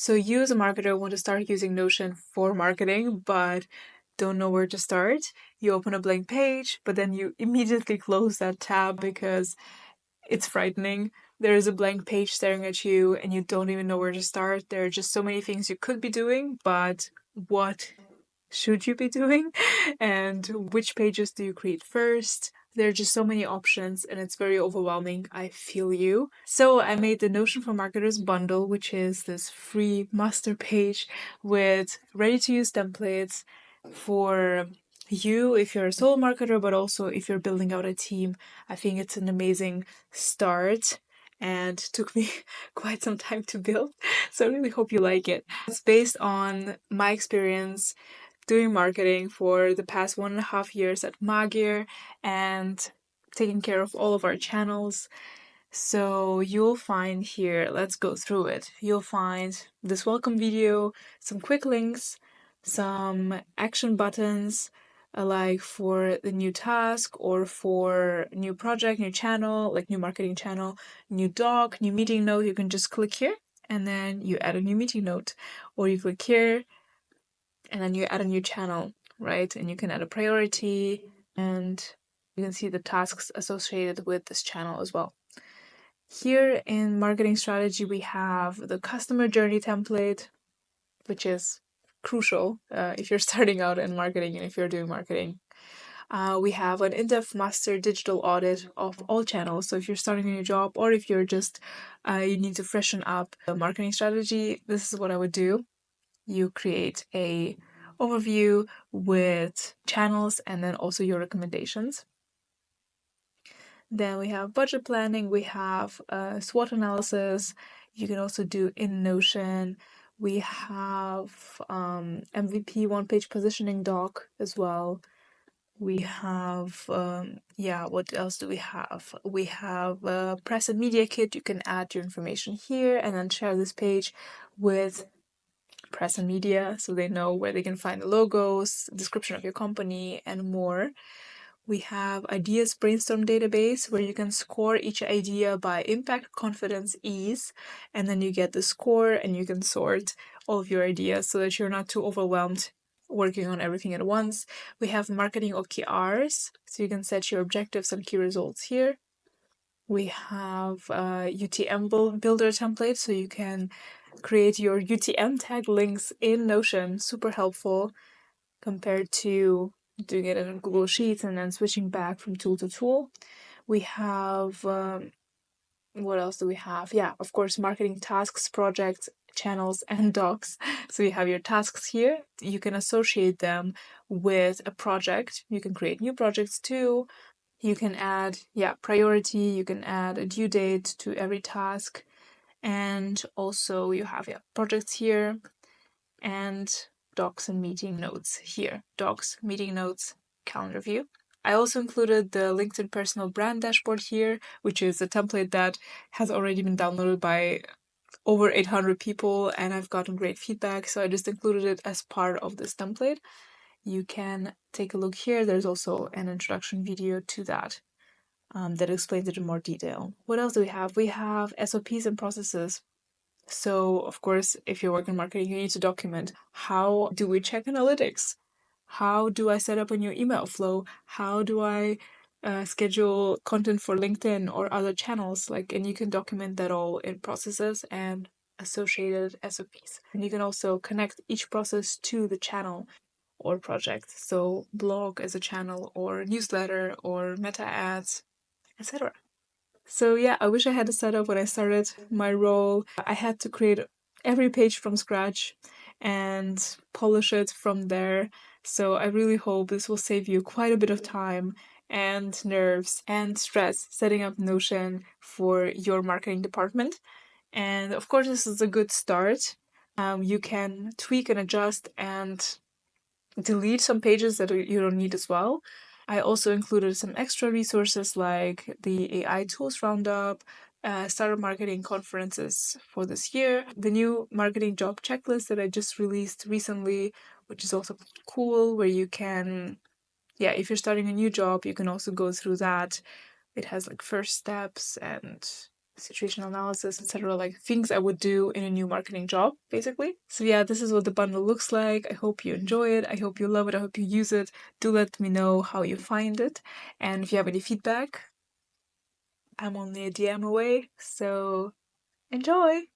So you as a marketer want to start using Notion for marketing, but don't know where to start. You open a blank page, but then you immediately close that tab because it's frightening. There is a blank page staring at you and you don't even know where to start. There are just so many things you could be doing, but what should you be doing? And which pages do you create first? There are just so many options and it's very overwhelming. I feel you. So I made the Notion for Marketers bundle, which is this free master page with ready to use templates for you if you're a solo marketer, but also if you're building out a team. I think it's an amazing start and took me quite some time to build. So I really hope you like it. It's based on my experience doing marketing for the past 1.5 years at Magier and taking care of all of our channels. So you'll find here, let's go through it. You'll find this welcome video, some quick links, some action buttons, like for the new task or for new project, new channel, like new marketing channel, new doc, new meeting note. You can just click here and then you add a new meeting note, or you click here and then you add a new channel, right? And you can add a priority and you can see the tasks associated with this channel as well. Here in marketing strategy, we have the customer journey template, which is crucial if you're starting out in marketing and if you're doing marketing. We have an in-depth master digital audit of all channels. So if you're starting a new job or if you're just, you need to freshen up the marketing strategy, this is what I would do. You create a overview with channels and then also your recommendations. Then we have budget planning, we have SWOT analysis. You can also do in Notion. We have MVP one-page positioning doc as well. We have, what else do we have? We have a press and media kit. You can add your information here and then share this page with press and media so they know where they can find the logos, description of your company, and more. We have ideas brainstorm database where you can score each idea by impact, confidence, ease, and then you get the score and you can sort all of your ideas so that you're not too overwhelmed working on everything at once. We have marketing OKRs, so you can set your objectives and key results here. We have UTM builder template, so you can create your UTM tag links in Notion. Super helpful compared to doing it in Google Sheets and then switching back from tool to tool. We have, what else do we have? Yeah, of course, marketing tasks, projects, channels, and docs. So you have your tasks here. You can associate them with a project. You can create new projects too. You can add, priority. You can add a due date to every task. And also you have, projects here and docs and meeting notes here. Docs, meeting notes, calendar view. I also included the LinkedIn personal brand dashboard here, which is a template that has already been downloaded by over 800 people and I've gotten great feedback, so I just included it as part of this template. You can take a look here. There's also an introduction video to that that explains it in more detail. What else do we have? We have SOPs and processes. So, of course, if you work in marketing, you need to document how do we check analytics? How do I set up a new email flow? How do I schedule content for LinkedIn or other channels? And you can document that all in processes and associated SOPs. And you can also connect each process to the channel or project. So blog as a channel or newsletter or meta ads, etc. So yeah, I wish I had a setup when I started my role. I had to create every page from scratch and polish it from there. So I really hope this will save you quite a bit of time and nerves and stress setting up Notion for your marketing department. And of course, this is a good start. You can tweak and adjust and delete some pages that you don't need as well. I also included some extra resources like the AI tools roundup, startup marketing conferences for this year, the new marketing job checklist that I just released recently, which is also cool, where you can, if you're starting a new job, you can also go through that. It has first steps and situational analysis, etc., like things I would do in a new marketing job, basically. So yeah, this is what the bundle looks like. I hope you enjoy it. I hope you love it. I hope you use it. Do let me know how you find it. And if you have any feedback, I'm only a DM away, so enjoy!